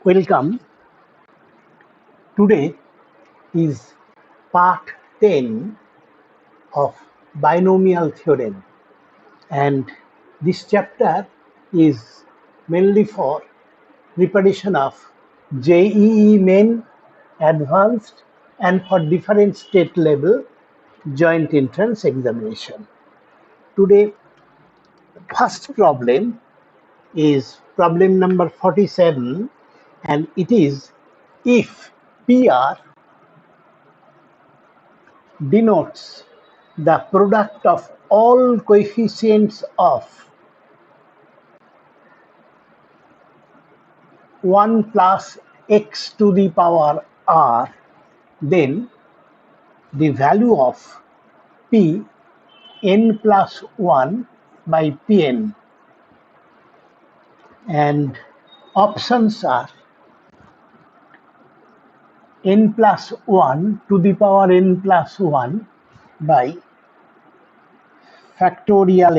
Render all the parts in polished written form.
Welcome. Today is part 10 of binomial theorem, and this chapter is mainly for preparation of JEE Main, Advanced, and for different state level joint entrance examination. Today, first problem is problem number 47, and it is if PR denotes the product of all coefficients of 1 plus x to the power r, then the value of p n plus 1 by pn, and options are n plus 1 to the power n plus 1 by factorial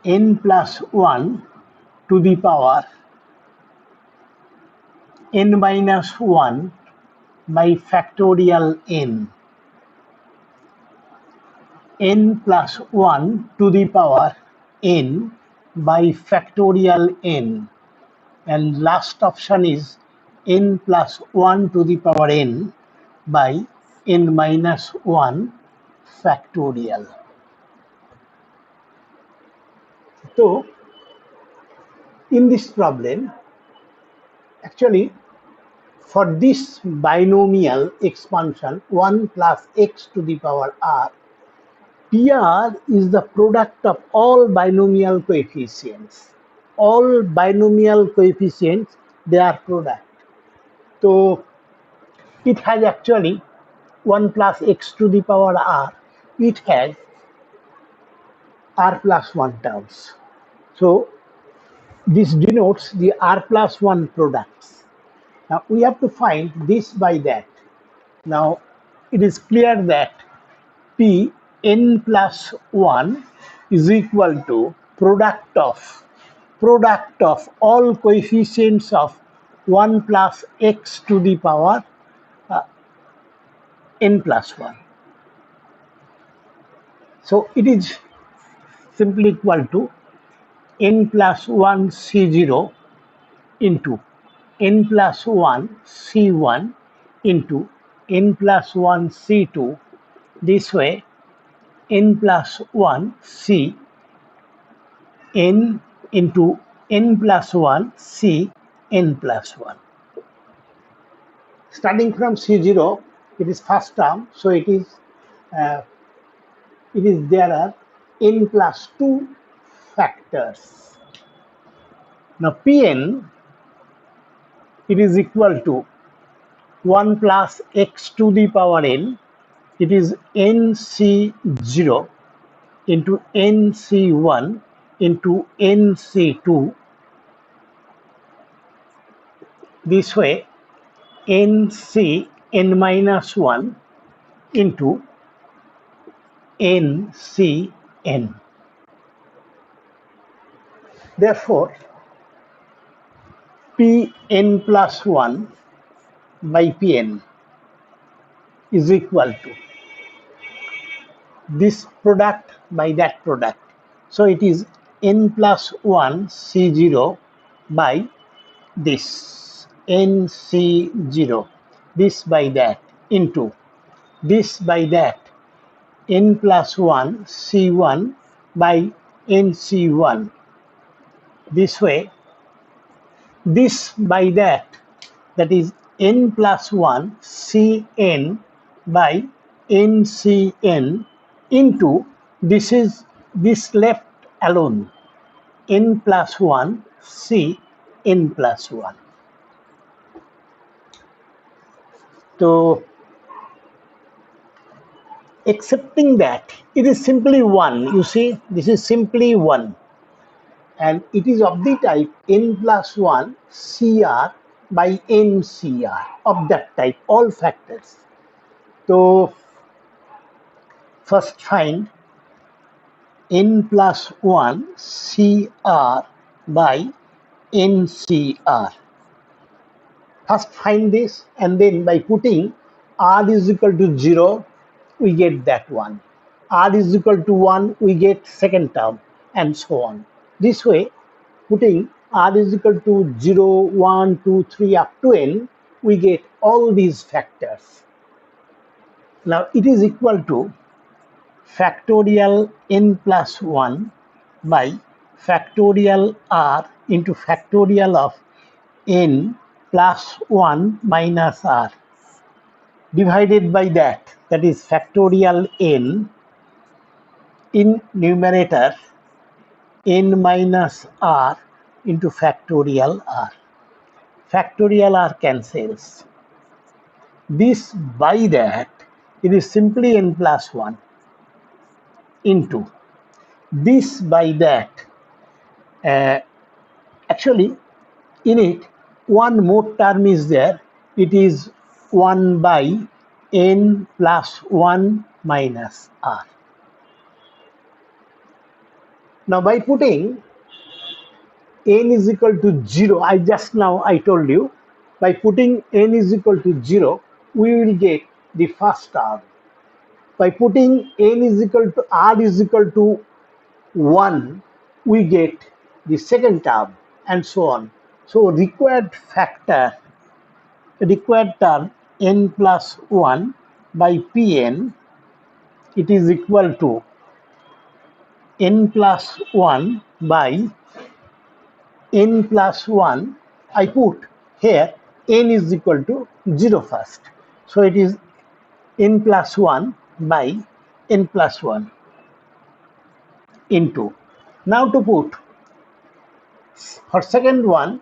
n plus 1 to the power n minus 1 by factorial n plus 1 to the power n by factorial n, and last option is n plus 1 to the power n by n minus 1 factorial. So, in this problem, actually, for this binomial expansion 1 plus x to the power r, PR is the product of all binomial coefficients. All binomial coefficients, they are product. So it has actually 1 plus x to the power r. It has r plus 1 terms. So this denotes the r plus 1 products. Now we have to find this by that. Now it is clear that p n plus 1 is equal to product of all coefficients of 1 plus x to the power n plus 1. So it is simply equal to n plus 1 C0 into n plus 1 C1 into n plus 1 C2. This way n plus 1 C n into n plus 1 C n plus 1. Starting from C0, it is first term, so it is there are n plus 2 factors. Now Pn, it is equal to 1 plus x to the power n, it is nc0 into nc1 into nc2. This way nc n minus 1 into ncn. Therefore Pn plus 1 by Pn is equal to this product by that product. So it is n plus 1 C0 by this nc0, this by that, into this by that, n plus 1 C1 by nc1. This way, this by that, that is n plus 1 Cn by ncn into this left alone, n plus 1 C n plus 1. So accepting that, it is simply 1. You see, this is simply 1. And it is of the type n plus 1 CR by NCR, of that type, all factors. So first find n plus 1 CR by NCR. First find this, and then by putting R is equal to 0, we get that one. R is equal to 1, we get second term, and so on. This way, putting R is equal to 0, 1, 2, 3 up to n, we get all these factors. Now it is equal to factorial n plus 1 by factorial r into factorial of n plus 1 minus r divided by that is factorial n in numerator n minus r into factorial r. Factorial r cancels. This by that, it is simply n plus 1 into this by that. Actually, in it, one more term is there. It is 1 by n plus 1 minus r. Now, by putting n is equal to 0, I told you, by putting n is equal to 0, we will get the first term. By putting n is equal to r is equal to 1, we get the second term, and so on. So required term n plus 1 by Pn, it is equal to n plus 1 by n plus 1. I put here n is equal to 0 first. So it is n plus 1 by n plus 1 into. Now to put, for second one,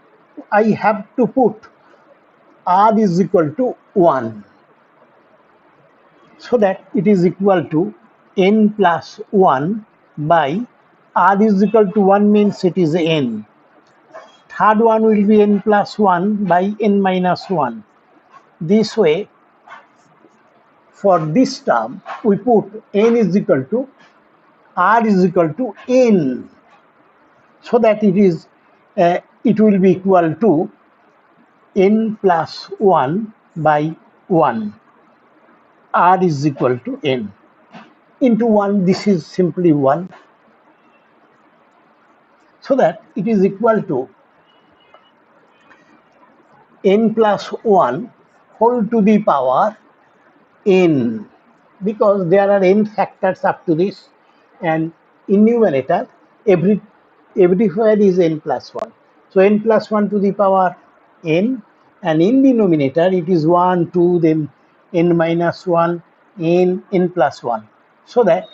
I have to put r is equal to 1. So that it is equal to n plus 1 by r is equal to 1 means it is n. Third one will be n plus 1 by n minus 1. This way, for this term, we put n is equal to r is equal to n, so that it will be equal to n plus 1 by 1. R is equal to n into 1. This is simply 1, so that it is equal to n plus 1 whole to the power n, because there are n factors up to this, and in numerator everywhere is n plus 1. So n plus 1 to the power n, and in denominator it is 1, 2, then n minus 1, n plus 1. So that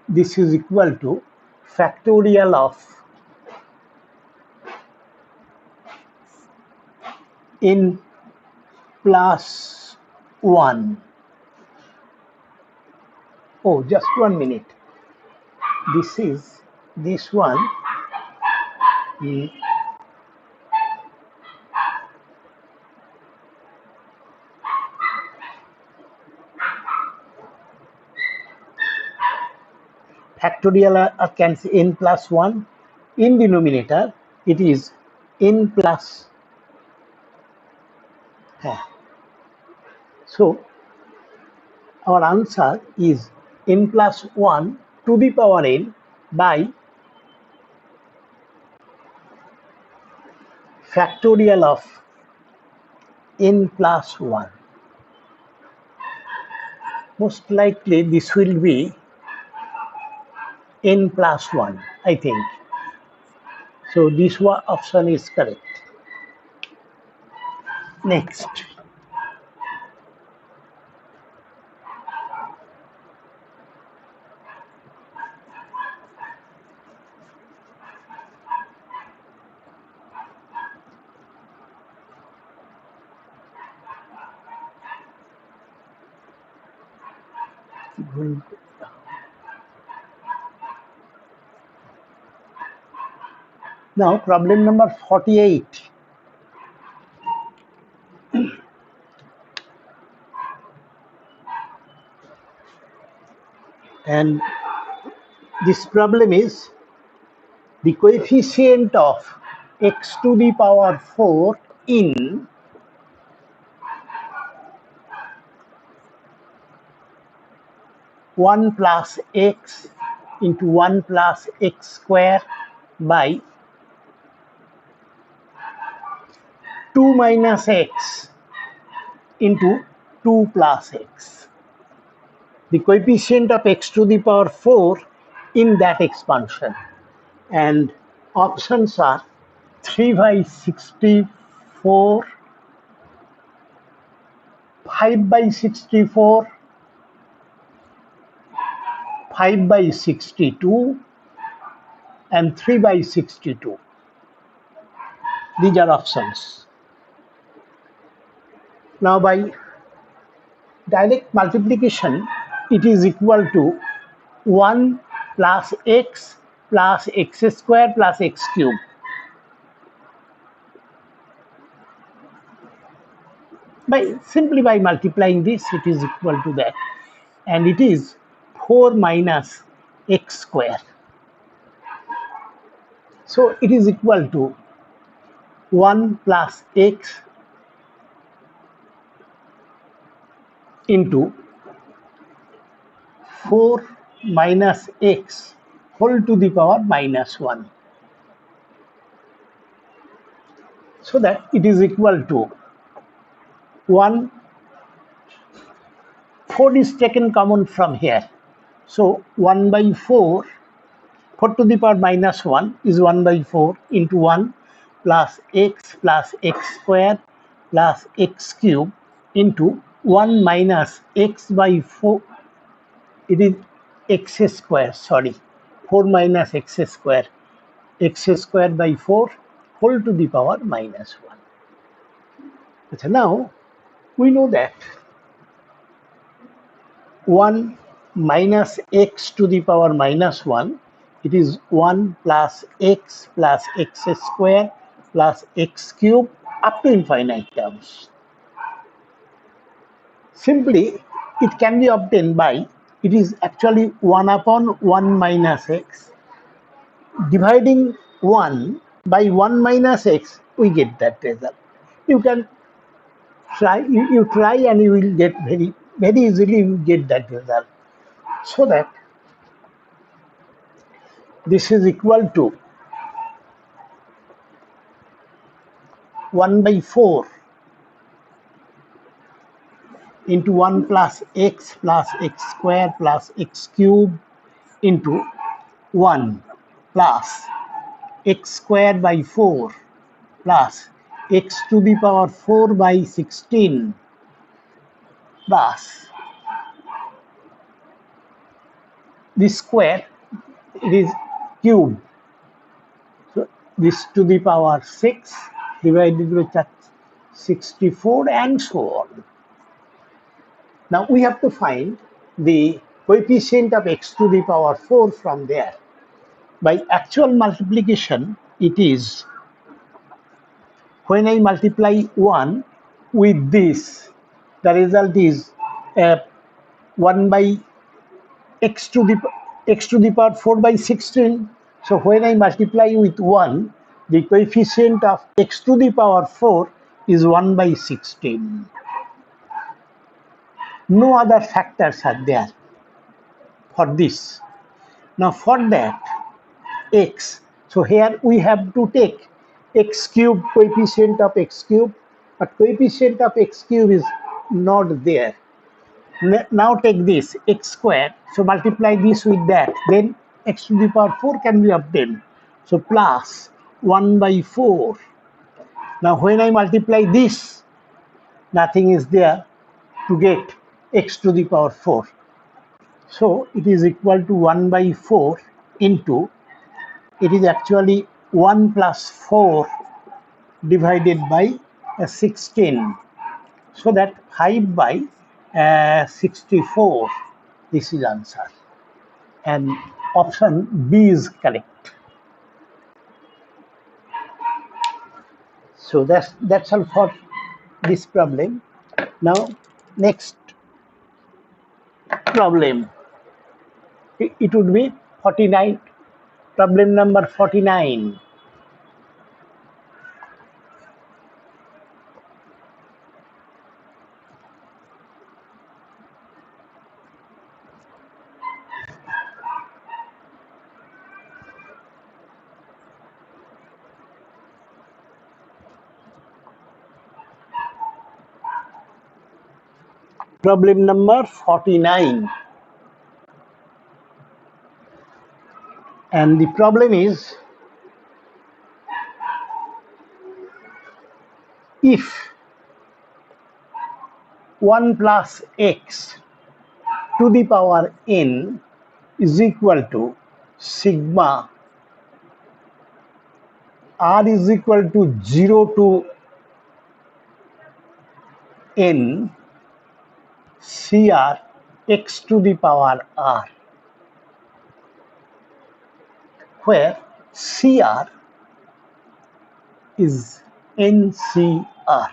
this is equal to factorial of n plus 1. Oh, just 1 minute. This one. Factorial cancel n plus 1. In denominator, it is n plus. So our answer is n plus 1 to the power n by factorial of n plus 1. Most likely this will be n plus 1, I think. So this one option is correct. Next. Now problem number 48. And This problem is the coefficient of x to the power 4 in one plus x into 1 plus x square by 2 minus x into 2 plus x. The coefficient of x to the power 4 in that expansion. And options are 3 by 64, 5 by 64, 5 by 62, and 3 by 62. These are options. Now by direct multiplication, it is equal to 1 plus x square plus x cube. Simply by multiplying this, it is equal to that. And it is 4 minus x square. So it is equal to 1 plus x into 4 minus x whole to the power minus 1. So that it is equal to 1, 4 is taken common from here. So 1 by 4, 4 to the power minus 1 is 1 by 4 into 1 plus x square plus x cube into 1 minus x by 4. It is x square, sorry, 4 minus x square by 4 whole to the power minus 1. So now we know that 1 minus x to the power minus 1, it is 1 plus x square plus x cube up to infinite terms. Simply, it can be obtained by, it is actually 1 upon 1 minus x. Dividing 1 by 1 minus x, we get that result. You can try, you try and you will get very easily you get that result. So that this is equal to 1 by 4 into 1 plus x square plus x cube into 1 plus x square by 4 plus x to the power 4 by 16 plus this square, it is cube. So this to the power 6 divided with 64 and so on. Now we have to find the coefficient of x to the power 4 from there. By actual multiplication, it is, when I multiply 1 with this, the result is 1 by x to the power 4 by 16. So when I multiply with 1, the coefficient of x to the power 4 is 1 by 16. No other factors are there for this. Now for that, x, so here we have to take x cube, coefficient of x cube, but coefficient of x cube is not there. Now take this x square, so multiply this with that, then x to the power 4 can be obtained. So plus 1 by 4. Now when I multiply this, nothing is there to get x to the power 4. So it is equal to 1 by 4 into, it is actually 1 plus 4 divided by 16. So that 5 by 64. This is answer. And option B is correct. So that's all for this problem. Now next problem, it would be 49. Problem number 49. Problem number 49. And the problem is, if 1 plus x to the power n is equal to sigma r is equal to 0 to n cr x to the power r, where cr is ncr,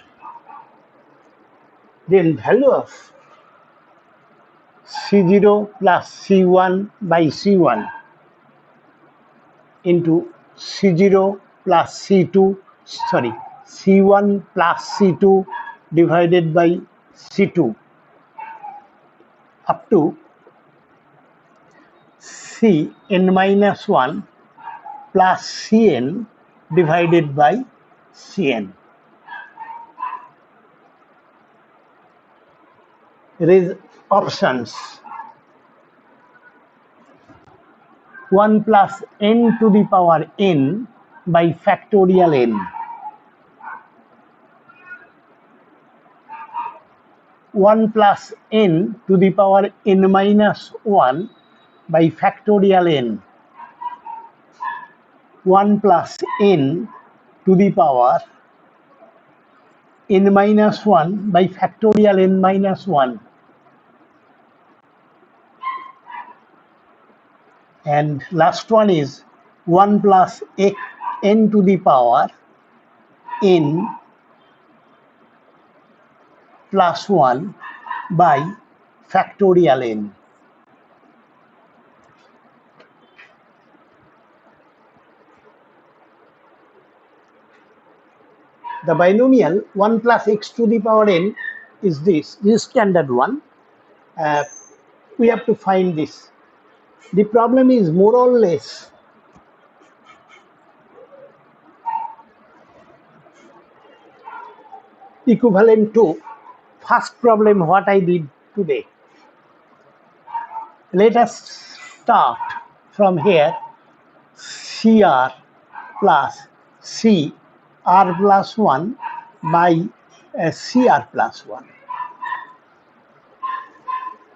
then value of c0 plus c1 by c1 into c0 plus c1 plus c2 divided by c2 up to cn minus 1 plus cn divided by cn. There is options 1 plus n to the power n by factorial n, 1 plus n to the power n minus 1 by factorial n, 1 plus n to the power n minus 1 by factorial n minus 1, and last one is 1 plus n to the power n plus 1 by factorial n. The binomial 1 plus x to the power n is this standard one. We have to find this. The problem is more or less equivalent to first problem what I did today. Let us start from here. CR plus CR plus 1 by CR plus 1.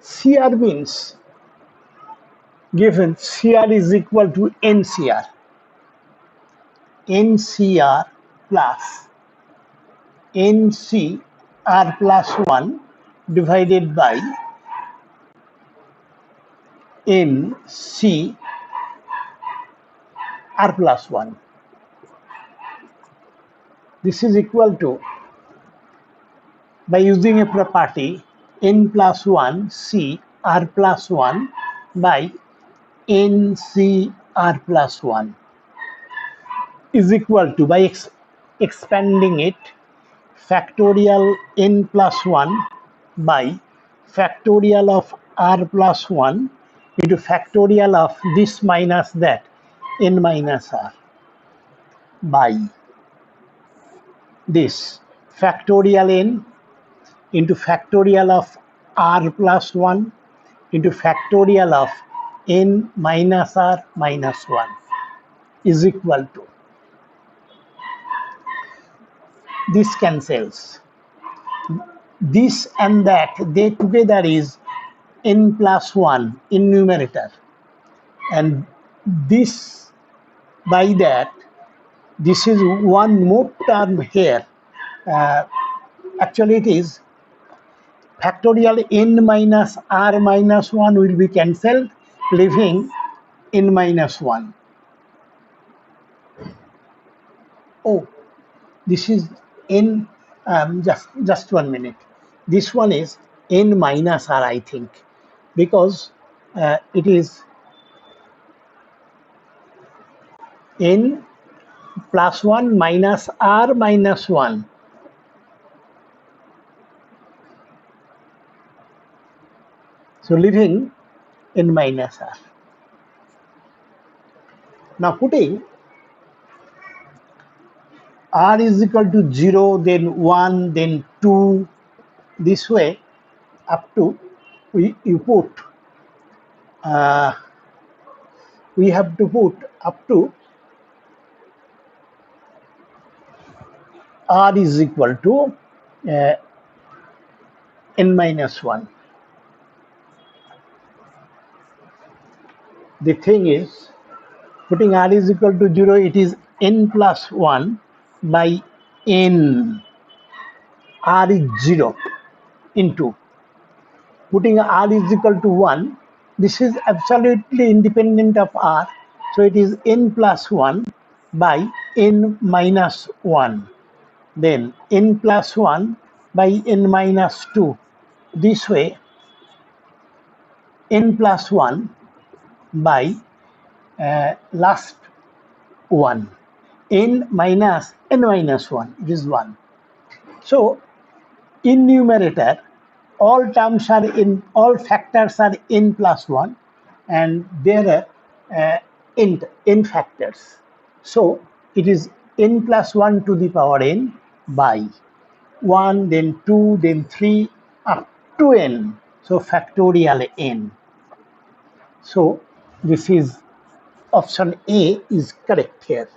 CR means given CR is equal to NCR. NCR plus NCR plus 1 divided by NCR plus 1. This is equal to, by using a property, n plus 1 CR plus 1 by NCR plus 1 is equal to, by expanding it, factorial n plus 1 by factorial of r plus 1 into factorial of this minus that, n minus r, by this factorial n into factorial of r plus 1 into factorial of n minus r minus 1 is equal to, this cancels, this and that, they together is n plus 1 in numerator, and this by that, this is one more term here. Actually it is factorial n minus r minus 1 will be cancelled, leaving n minus 1. Oh, this is n, just 1 minute. This one is n minus r, I think, because it is n plus 1 minus r minus 1. So leaving n minus r. Now putting r is equal to 0, then 1, then 2, this way up to you put we have to put up to r is equal to uh, n minus 1. The thing is, putting r is equal to 0, it is n plus 1 by n. R is 0 into putting r is equal to 1. This is absolutely independent of r. So it is n plus 1 by n minus 1. Then n plus 1 by n minus 2. This way, n plus 1 by last 1. N minus 1, it is 1. So in numerator, all factors are n plus 1, and there are n factors. So it is n plus 1 to the power n by 1, then 2, then 3, up to n. So factorial n. So this is option A is correct here.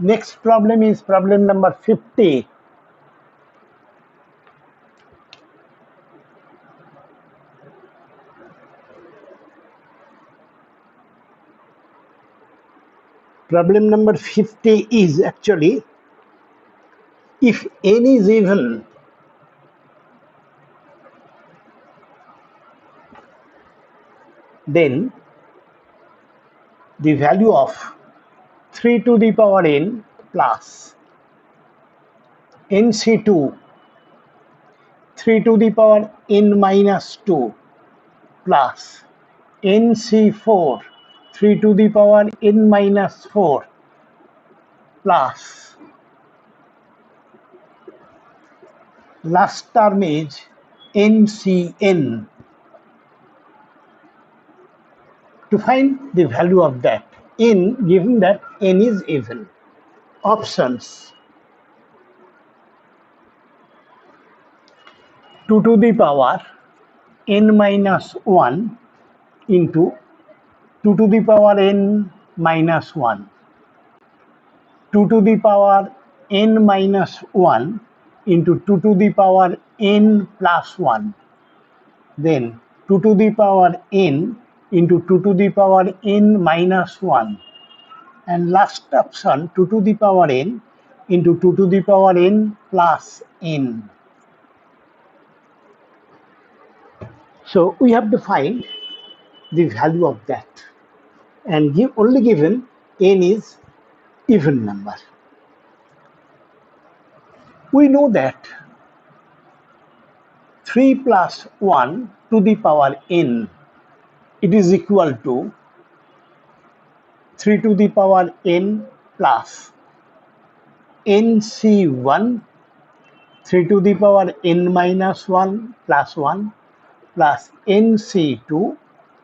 Next problem is problem number 50. Problem number 50 is actually, if n is even, then the value of 3 to the power n plus nc2 3 to the power n minus 2 plus nc4 3 to the power n minus 4 plus last term is ncn. To find the value of that n, given that n is even. Options: 2 to the power n minus 1 into 2 to the power n minus 1, 2 to the power n minus 1 into 2 to the power n plus 1, then 2 to the power n into 2 to the power n minus 1, and last option 2 to the power n into 2 to the power n plus n. So we have to find the value of that, and only given n is even number. We know that 3 plus 1 to the power n, it is equal to 3 to the power n plus nc1 3 to the power n minus 1 plus 1 plus nc2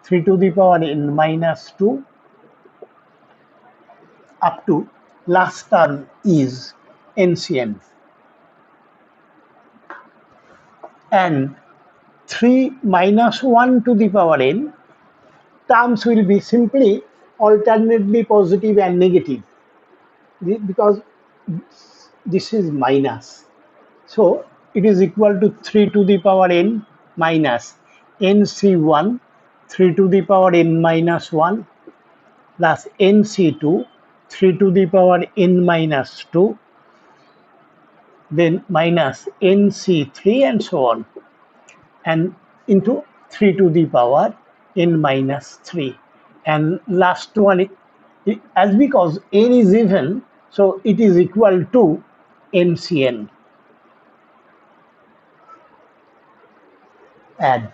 3 to the power n minus 2 up to last term is ncn. And 3 minus 1 to the power n terms will be simply alternately positive and negative, because this is minus. So it is equal to 3 to the power n minus nc1 3 to the power n minus 1 plus nc2 3 to the power n minus 2, then minus nc3 and so on, and into 3 to the power n minus 3. And last one, as because n is even, so it is equal to ncn. Add.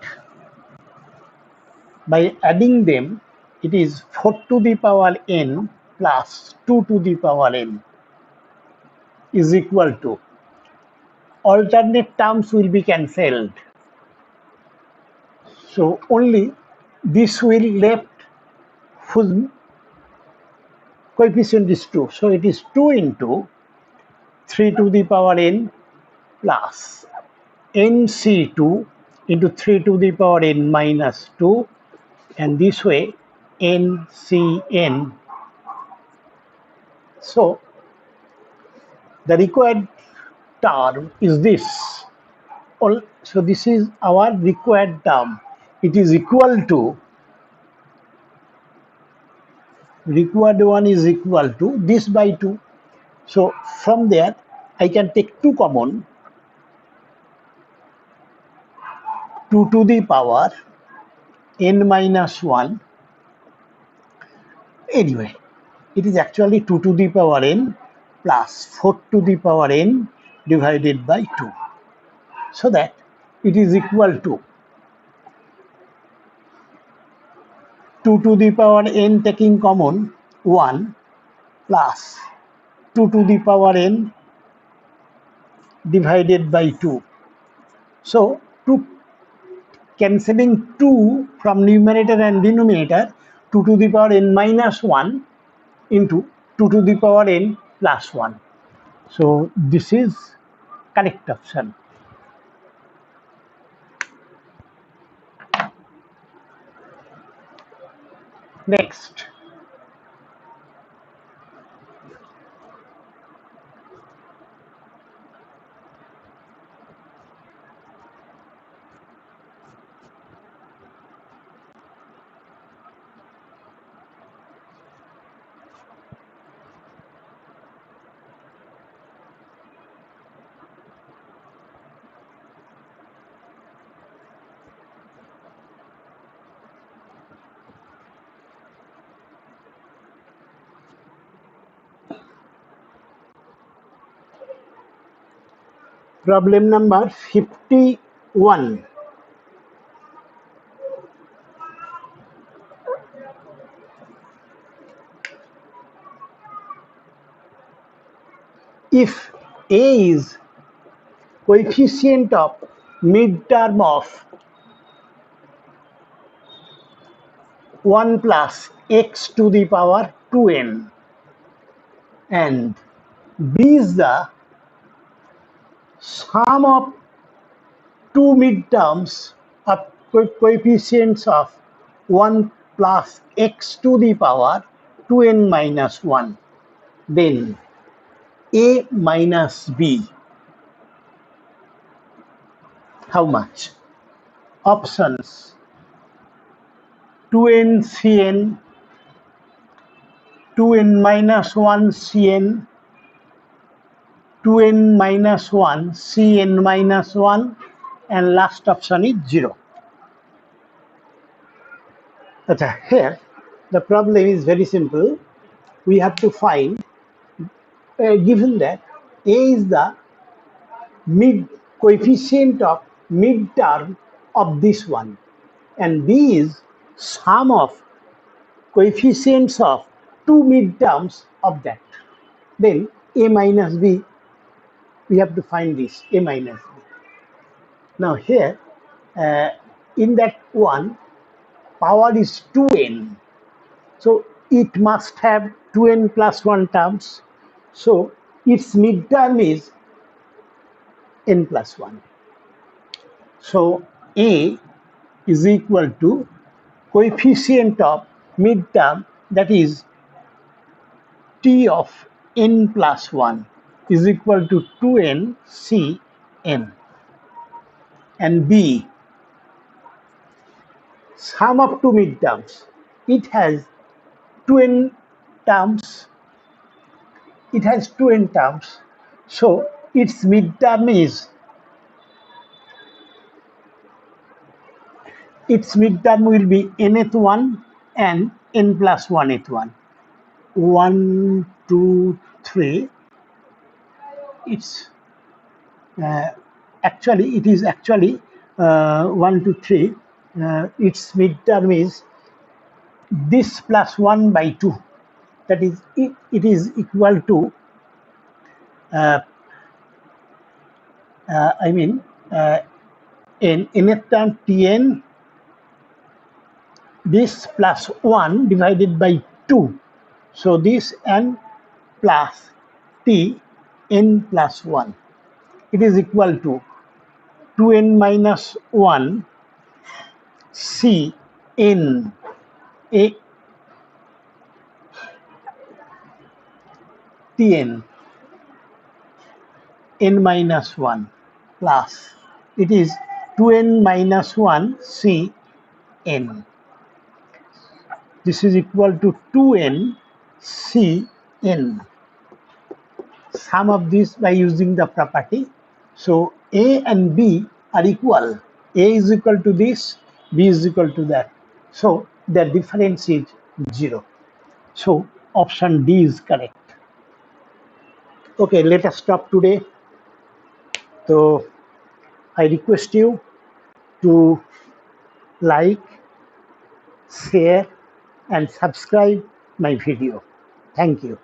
By adding them, it is 4 to the power n plus 2 to the power n is equal to, alternate terms will be cancelled. So only this will left whose coefficient is 2. So it is 2 into 3 to the power n plus nc2 into 3 to the power n minus 2, and this way ncn. So the required term is this. So this is our required term. It is equal to, required one is equal to this by 2. So from there I can take 2 common, 2 to the power n minus 1. Anyway, it is actually 2 to the power n plus 4 to the power n divided by 2. So that it is equal to 2 to the power n taking common 1 plus 2 to the power n divided by 2. So cancelling 2 from numerator and denominator, 2 to the power n minus 1 into 2 to the power n plus 1. So this is correct option. Next, problem number 51. If A is coefficient of midterm of 1 plus x to the power 2n, and B is the sum of two midterms of coefficients of 1 plus x to the power 2n minus 1, then A minus B, how much? Options: 2n Cn, 2n minus 1 Cn, 2n minus 1 Cn minus 1, and last option is 0. Here the problem is very simple. We have to find, given that A is the coefficient of midterm of this one, and B is sum of coefficients of two midterms of that, then A minus B, we have to find this A minus B. Now here, in that one, power is 2n, so it must have 2n plus 1 terms, so its midterm is n plus 1. So A is equal to coefficient of midterm, that is t of n plus 1, is equal to 2n Cn. and B, sum of two midterms. It has two n terms. It has two n terms. So its midterm will be nth one and n plus 1th one. 1, 2, 3. It's it is actually 1, 2, 3. Its midterm is this plus 1 by 2. That is, it is equal to, uh, I mean, in nth term Tn, this plus 1 divided by 2. So this n plus t n plus 1. It is equal to 2n minus 1 c n a tn n minus 1 plus it is 2n minus 1 c n. This is equal to 2n c n. Sum of this by using the property. So A and B are equal. A is equal to this, B is equal to that. So the difference is 0. So option D is correct. Okay, let us stop today. So I request you to like, share and subscribe my video. Thank you.